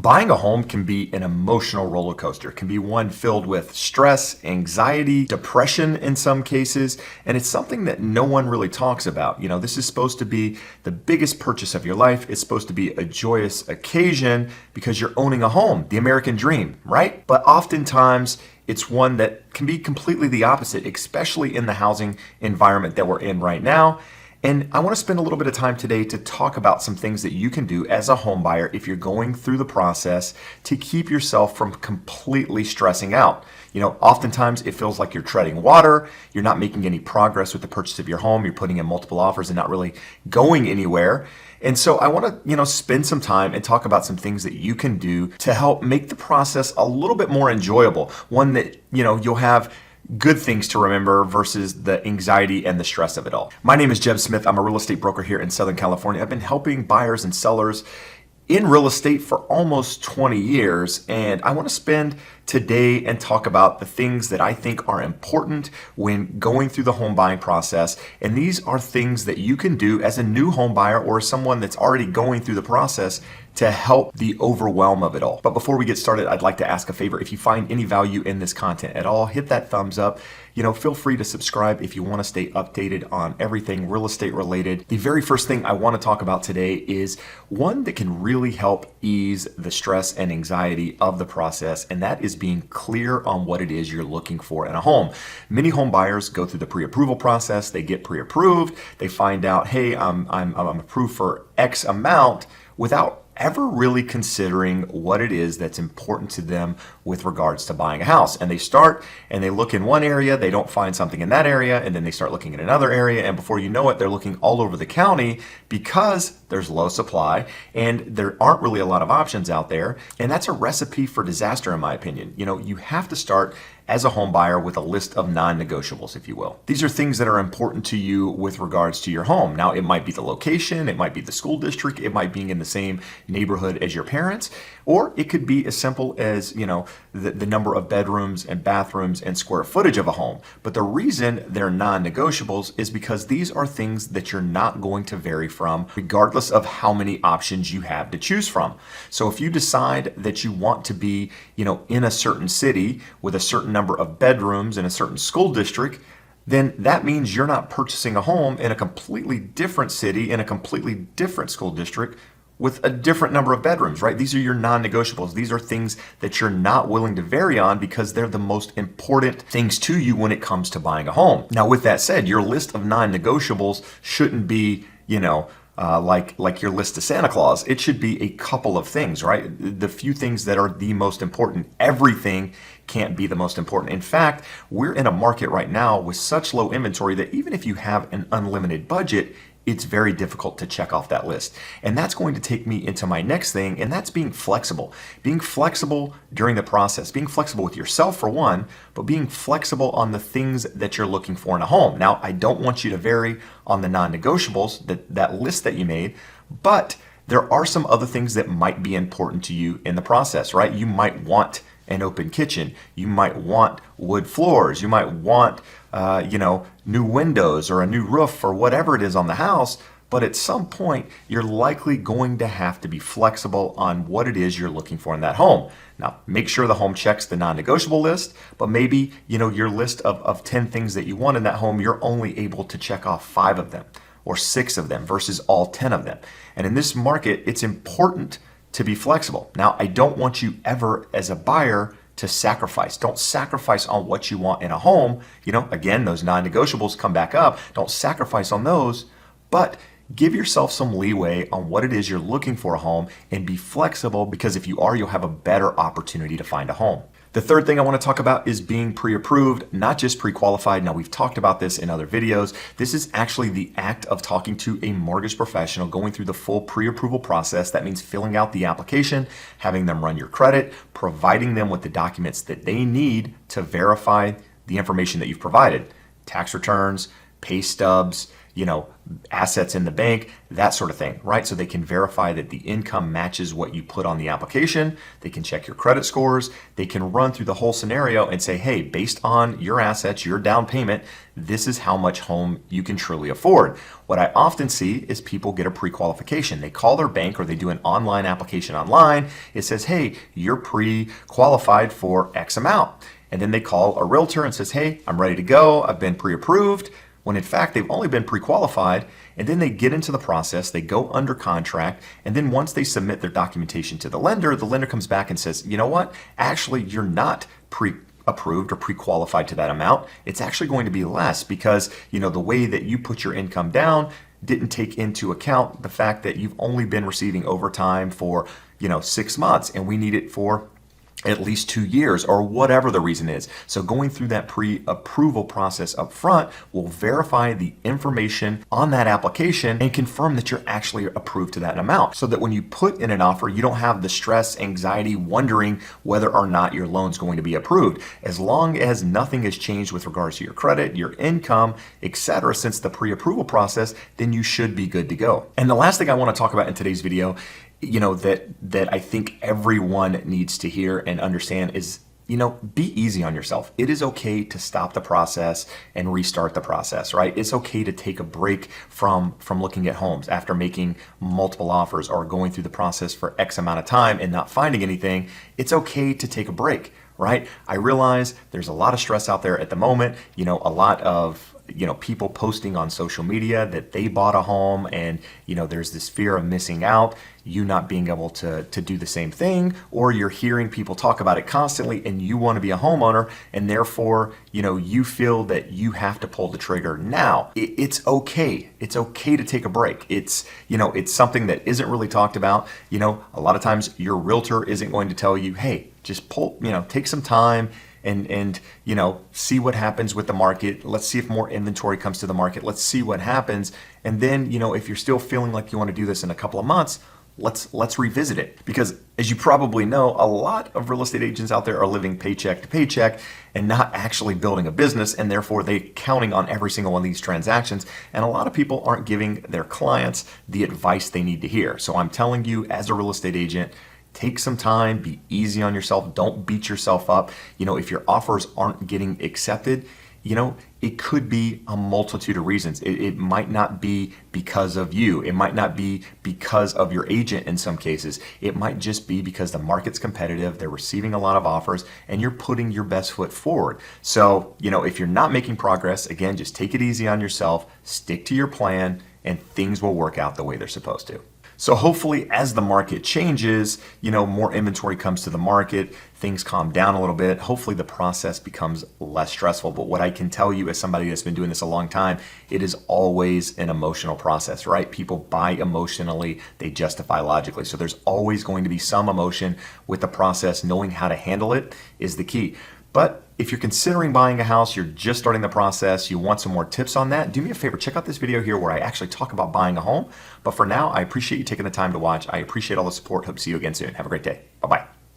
Buying a home can be an emotional roller coaster. It can be one filled with stress, anxiety, depression in some cases, and it's something that no one really talks about. This is supposed to be the biggest purchase of your life. It's supposed to be a joyous occasion because you're owning a home, the American dream, right? But oftentimes, it's one that can be completely the opposite, especially in the housing environment that we're in right now. And I want to spend a little bit of time today to talk about some things that you can do as a home buyer if you're going through the process to keep yourself from completely stressing out. Oftentimes it feels like you're treading water, you're not making any progress with the purchase of your home, you're putting in multiple offers and not really going anywhere. And so I want to, spend some time and talk about some things that you can do to help make the process a little bit more enjoyable. One that, you'll have good things to remember versus the anxiety and the stress of it all. My name is Jeb Smith. I'm a real estate broker here in Southern California. I've been helping buyers and sellers in real estate for almost 20 years, and I want to spend today and talk about the things that I think are important when going through the home buying process. And these are things that you can do as a new home buyer or someone that's already going through the process to help the overwhelm of it all. But before we get started, I'd like to ask a favor. If you find any value in this content at all, hit that thumbs up. Feel free to subscribe if you want to stay updated on everything real estate related. The very first thing I want to talk about today is one that can really help ease the stress and anxiety of the process, and that is being clear on what it is you're looking for in a home. Many home buyers go through the pre-approval process. They get pre-approved. They find out, hey, I'm approved for X amount without ever really considering what it is that's important to them with regards to buying a house. And they start and they look in one area, they don't find something in that area, and then they start looking in another area, and before you know it, they're looking all over the county because there's low supply and there aren't really a lot of options out there. And that's a recipe for disaster, in my opinion. You have to start as a home buyer with a list of non-negotiables, if you will. These are things that are important to you with regards to your home. Now, it might be the location, it might be the school district, it might be in the same neighborhood as your parents, or it could be as simple as, the number of bedrooms and bathrooms and square footage of a home. But the reason they're non-negotiables is because these are things that you're not going to vary from, regardless of how many options you have to choose from. So if you decide that you want to be, in a certain city with a certain number of bedrooms in a certain school district, then that means you're not purchasing a home in a completely different city in a completely different school district with a different number of bedrooms, right? These are your non-negotiables. These are things that you're not willing to vary on because they're the most important things to you when it comes to buying a home. Now, with that said, your list of non-negotiables shouldn't be, like your list to Santa Claus. It should be a couple of things, right? The few things that are the most important. Everything can't be the most important. In fact, we're in a market right now with such low inventory that even if you have an unlimited budget, it's very difficult to check off that list. And that's going to take me into my next thing, and that's being flexible. Being flexible during the process, being flexible with yourself for one, but being flexible on the things that you're looking for in a home. Now, I don't want you to vary on the non-negotiables, that list that you made, but there are some other things that might be important to you in the process, right? You might want an open kitchen. You might want wood floors. You might want, new windows or a new roof or whatever it is on the house. But at some point, you're likely going to have to be flexible on what it is you're looking for in that home. Now, make sure the home checks the non-negotiable list, but maybe, your list of 10 things that you want in that home, you're only able to check off 5 of them or 6 of them versus all 10 of them. And in this market, it's important to be flexible. Now, I don't want you ever as a buyer to sacrifice. Don't sacrifice on what you want in a home. Again, those non-negotiables come back up. Don't sacrifice on those, but give yourself some leeway on what it is you're looking for a home and be flexible, because if you are, you'll have a better opportunity to find a home. The third thing I want to talk about is being pre-approved, not just pre-qualified. Now, we've talked about this in other videos. This is actually the act of talking to a mortgage professional, going through the full pre-approval process. That means filling out the application, having them run your credit, providing them with the documents that they need to verify the information that you've provided. Tax returns, pay stubs, assets in the bank, that sort of thing, right? So they can verify that the income matches what you put on the application. They can check your credit scores. They can run through the whole scenario and say, hey, based on your assets, your down payment, this is how much home you can truly afford. What I often see is people get a pre-qualification. They call their bank or they do an online application online. It says, hey, you're pre-qualified for X amount. And then they call a realtor and says, hey, I'm ready to go. I've been pre-approved. When in fact, they've only been pre-qualified. And then they get into the process, they go under contract. And then once they submit their documentation to the lender comes back and says, you know what? Actually, you're not pre-approved or pre-qualified to that amount. It's actually going to be less because, the way that you put your income down didn't take into account the fact that you've only been receiving overtime for, 6 months, and we need it for at least 2 years or whatever the reason is. So going through that pre-approval process up front will verify the information on that application and confirm that you're actually approved to that amount, so that when you put in an offer, you don't have the stress, anxiety, wondering whether or not your loan's going to be approved. As long as nothing has changed with regards to your credit, your income, etc., since the pre-approval process, then you should be good to go. And the last thing I want to talk about in today's video, that I think everyone needs to hear and understand is, be easy on yourself. It is okay to stop the process and restart the process, right? It's okay to take a break from looking at homes after making multiple offers or going through the process for X amount of time and not finding anything. It's okay to take a break, right? I realize there's a lot of stress out there at the moment, a lot of people posting on social media that they bought a home, and there's this fear of missing out, you not being able to do the same thing, or you're hearing people talk about it constantly and you want to be a homeowner, and therefore you feel that you have to pull the trigger now. It's okay to take a break. It's something that isn't really talked about. A lot of times your realtor isn't going to tell you, hey, just take some time and see what happens with the market. Let's see if more inventory comes to the market. Let's see what happens. And then, if you're still feeling like you want to do this in a couple of months, let's revisit it. Because as you probably know, a lot of real estate agents out there are living paycheck to paycheck and not actually building a business, and therefore they're counting on every single one of these transactions. And a lot of people aren't giving their clients the advice they need to hear. So I'm telling you, as a real estate agent, take some time, be easy on yourself, don't beat yourself up. If your offers aren't getting accepted, it could be a multitude of reasons. It might not be because of you. It might not be because of your agent in some cases. It might just be because the market's competitive, they're receiving a lot of offers, and you're putting your best foot forward. So, if you're not making progress, again, just take it easy on yourself, stick to your plan, and things will work out the way they're supposed to. So hopefully as the market changes, more inventory comes to the market, things calm down a little bit. Hopefully the process becomes less stressful. But what I can tell you as somebody that's been doing this a long time, it is always an emotional process, right? People buy emotionally, they justify logically. So there's always going to be some emotion with the process. Knowing how to handle it is the key. But if you're considering buying a house, you're just starting the process, you want some more tips on that, do me a favor, check out this video here where I actually talk about buying a home. But for now, I appreciate you taking the time to watch. I appreciate all the support. Hope to see you again soon. Have a great day. Bye-bye.